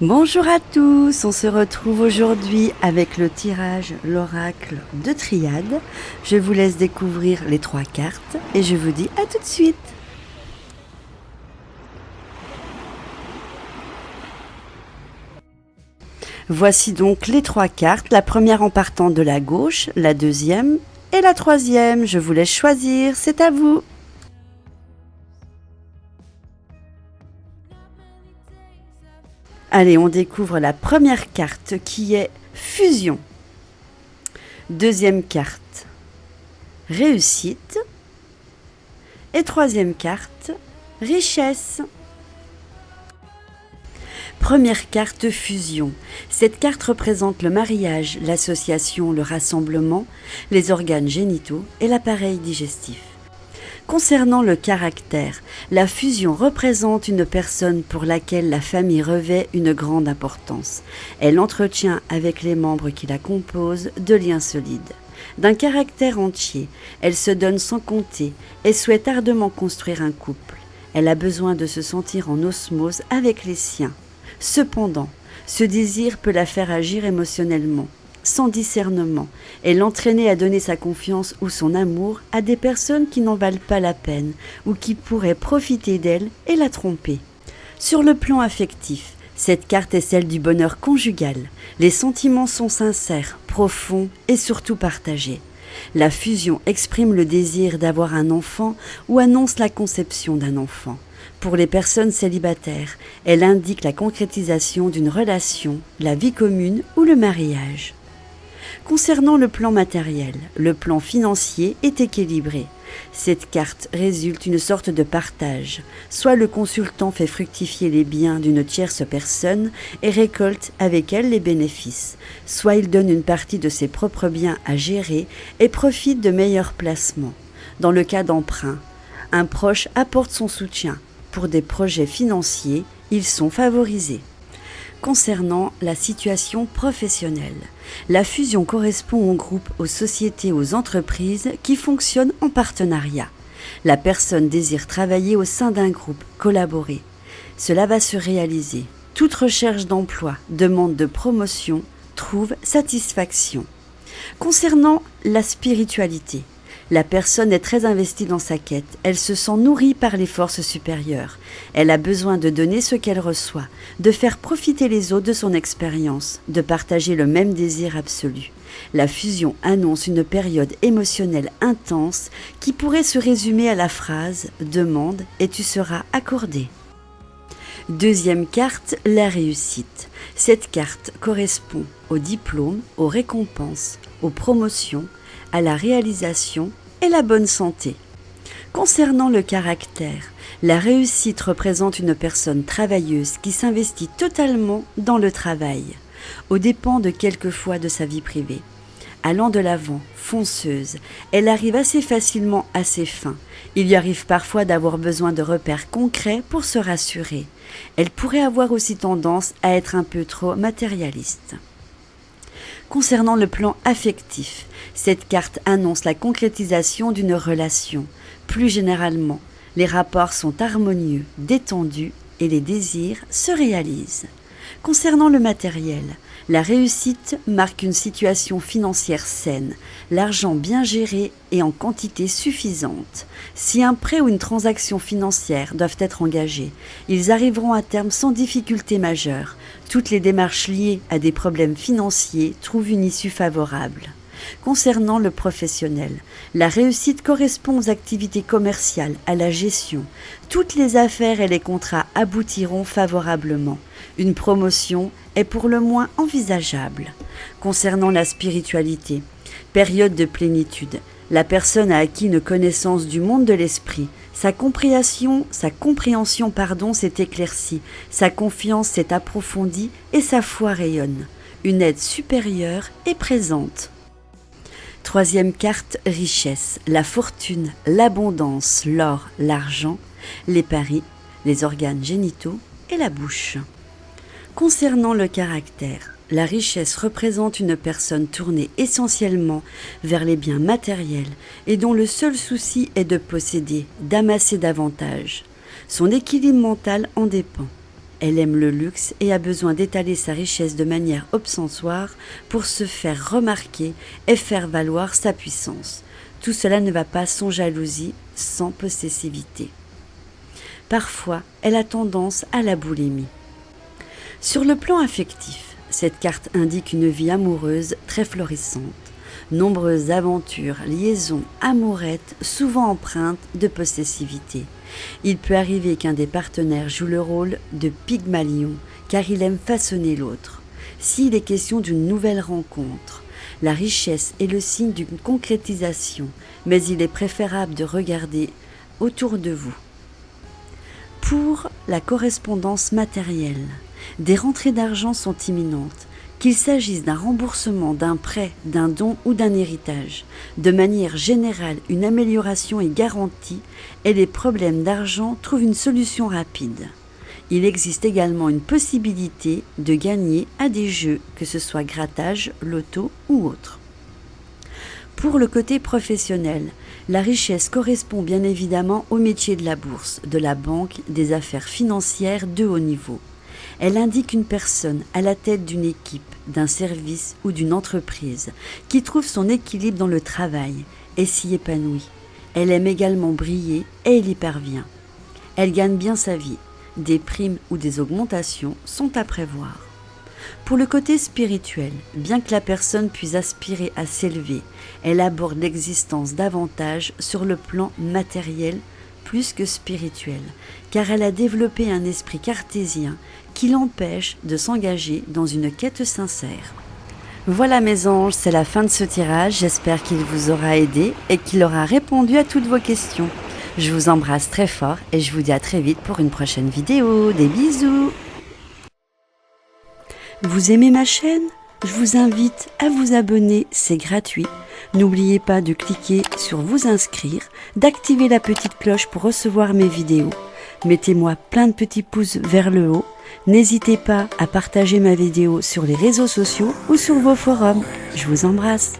Bonjour à tous, on se retrouve aujourd'hui avec le tirage l'oracle de Triade. Je vous laisse découvrir les 3 cartes et je vous dis à tout de suite. Voici donc les 3 cartes, la première en partant de la gauche, la deuxième et la troisième. Je vous laisse choisir, c'est à vous. Allez, on découvre la première carte qui est fusion. Deuxième carte, réussite. Et troisième carte, richesse. Première carte, fusion. Cette carte représente le mariage, l'association, le rassemblement, les organes génitaux et l'appareil digestif. Concernant le caractère, la fusion représente une personne pour laquelle la famille revêt une grande importance. Elle entretient avec les membres qui la composent de liens solides. D'un caractère entier, elle se donne sans compter et souhaite ardemment construire un couple. Elle a besoin de se sentir en osmose avec les siens. Cependant, ce désir peut la faire agir émotionnellement, sans discernement, et l'entraîner à donner sa confiance ou son amour à des personnes qui n'en valent pas la peine ou qui pourraient profiter d'elle et la tromper. Sur le plan affectif, cette carte est celle du bonheur conjugal. Les sentiments sont sincères, profonds et surtout partagés. La fusion exprime le désir d'avoir un enfant ou annonce la conception d'un enfant. Pour les personnes célibataires, elle indique la concrétisation d'une relation, la vie commune ou le mariage. Concernant le plan matériel, le plan financier est équilibré. Cette carte résulte une sorte de partage. Soit le consultant fait fructifier les biens d'une tierce personne et récolte avec elle les bénéfices, soit il donne une partie de ses propres biens à gérer et profite de meilleurs placements. Dans le cas d'emprunt, un proche apporte son soutien. Pour des projets financiers, ils sont favorisés. Concernant la situation professionnelle, la fusion correspond aux groupes, aux sociétés, aux entreprises qui fonctionnent en partenariat. La personne désire travailler au sein d'un groupe, collaborer. Cela va se réaliser. Toute recherche d'emploi, demande de promotion, trouve satisfaction. Concernant la spiritualité, la personne est très investie dans sa quête. Elle se sent nourrie par les forces supérieures. Elle a besoin de donner ce qu'elle reçoit, de faire profiter les autres de son expérience, de partager le même désir absolu. La fusion annonce une période émotionnelle intense qui pourrait se résumer à la phrase « demande et tu seras accordé ». Deuxième carte, la réussite. Cette carte correspond au diplôme, aux récompenses, aux promotions, à la réalisation et la bonne santé. Concernant le caractère, la réussite représente une personne travailleuse qui s'investit totalement dans le travail, aux dépens de quelquefois de sa vie privée. Allant de l'avant, fonceuse, elle arrive assez facilement à ses fins. Il lui arrive parfois d'avoir besoin de repères concrets pour se rassurer. Elle pourrait avoir aussi tendance à être un peu trop matérialiste. Concernant le plan affectif, cette carte annonce la concrétisation d'une relation. Plus généralement, les rapports sont harmonieux, détendus et les désirs se réalisent. Concernant le matériel, la réussite marque une situation financière saine, l'argent bien géré et en quantité suffisante. Si un prêt ou une transaction financière doivent être engagés, ils arriveront à terme sans difficulté majeure. Toutes les démarches liées à des problèmes financiers trouvent une issue favorable. Concernant le professionnel, la réussite correspond aux activités commerciales, à la gestion. Toutes les affaires et les contrats aboutiront favorablement. Une promotion est pour le moins envisageable. Concernant la spiritualité, période de plénitude, la personne a acquis une connaissance du monde de l'esprit. Sa compréhension s'est éclaircie, sa confiance s'est approfondie et sa foi rayonne. Une aide supérieure est présente. Troisième carte, richesse, la fortune, l'abondance, l'or, l'argent, les paris, les organes génitaux et la bouche. Concernant le caractère, la richesse représente une personne tournée essentiellement vers les biens matériels et dont le seul souci est de posséder, d'amasser davantage. Son équilibre mental en dépend. Elle aime le luxe et a besoin d'étaler sa richesse de manière obsensoire pour se faire remarquer et faire valoir sa puissance. Tout cela ne va pas sans jalousie, sans possessivité. Parfois, elle a tendance à la boulimie. Sur le plan affectif, cette carte indique une vie amoureuse très florissante. Nombreuses aventures, liaisons, amourettes, souvent empreintes de possessivité. Il peut arriver qu'un des partenaires joue le rôle de Pygmalion, car il aime façonner l'autre. S'il est question d'une nouvelle rencontre, la richesse est le signe d'une concrétisation, mais il est préférable de regarder autour de vous. Pour la correspondance matérielle, des rentrées d'argent sont imminentes, qu'il s'agisse d'un remboursement, d'un prêt, d'un don ou d'un héritage. De manière générale, une amélioration est garantie et les problèmes d'argent trouvent une solution rapide. Il existe également une possibilité de gagner à des jeux, que ce soit grattage, loto ou autre. Pour le côté professionnel, la richesse correspond bien évidemment au métier de la bourse, de la banque, des affaires financières de haut niveau. Elle indique une personne à la tête d'une équipe, d'un service ou d'une entreprise qui trouve son équilibre dans le travail et s'y épanouit. Elle aime également briller et elle y parvient. Elle gagne bien sa vie. Des primes ou des augmentations sont à prévoir. Pour le côté spirituel, bien que la personne puisse aspirer à s'élever, elle aborde l'existence davantage sur le plan matériel plus que spirituel, car elle a développé un esprit cartésien qui l'empêche de s'engager dans une quête sincère. Voilà mes anges, c'est la fin de ce tirage, j'espère qu'il vous aura aidé et qu'il aura répondu à toutes vos questions. Je vous embrasse très fort et je vous dis à très vite pour une prochaine vidéo. Des bisous! Vous aimez ma chaîne? Je vous invite à vous abonner, c'est gratuit. N'oubliez pas de cliquer sur vous inscrire, d'activer la petite cloche pour recevoir mes vidéos. Mettez-moi plein de petits pouces vers le haut. N'hésitez pas à partager ma vidéo sur les réseaux sociaux ou sur vos forums. Je vous embrasse.